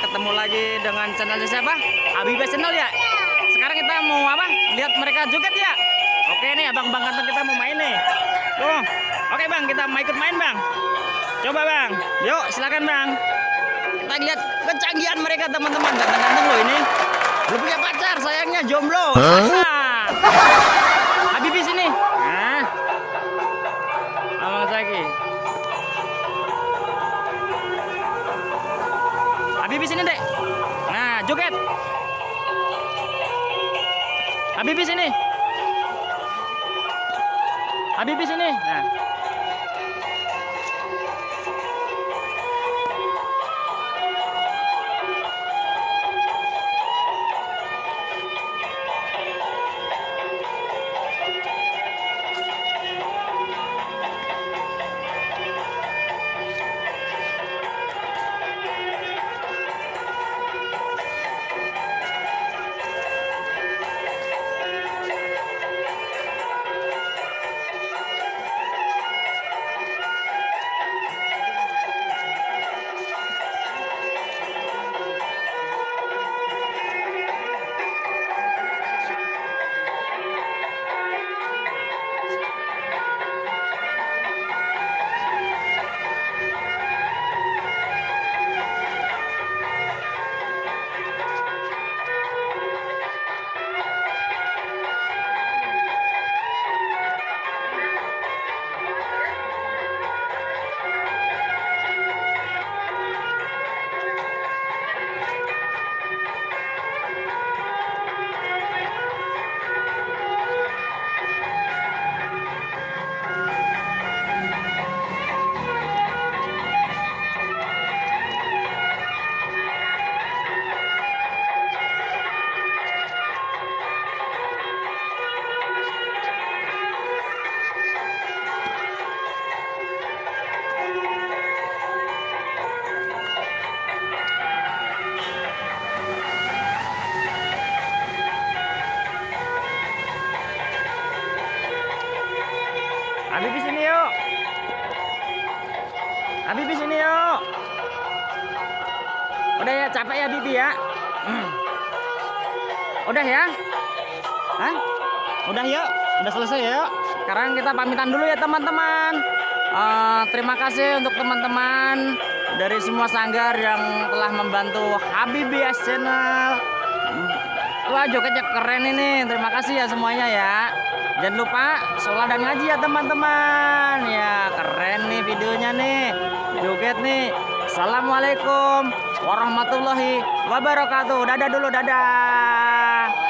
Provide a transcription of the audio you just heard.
ketemu lagi dengan channelnya siapa? Habibie Channel ya. Sekarang kita mau apa? Lihat mereka joget ya. Oke nih abang-abang ganteng kita mau main nih. Tuh. Oke bang, kita mau ikut main bang. Coba bang. Yuk silakan bang. Kita lihat kecanggihan mereka teman-teman. Ganteng-ganteng loh ini. Belum punya pacar, sayangnya jomblo. Habibie sini. Nah. Abang Zaki. Habibie sini dek. Nah joget. Habibie sini. Habibie sini. Nah. Habibie sini yuk. Habibie sini yuk. Udah ya, capek ya Habibie ya. Udah ya. Hah? Udah yuk. Udah selesai ya. Sekarang kita pamitan dulu ya teman-teman. Terima kasih untuk teman-teman dari semua sanggar yang telah membantu Habibie Channel. Wah jogetnya keren ini. Terima kasih ya semuanya ya. Jangan lupa sholat dan ngaji ya teman-teman. Ya keren nih videonya nih. Joget nih. Assalamualaikum warahmatullahi wabarakatuh. Dadah dulu, dadah.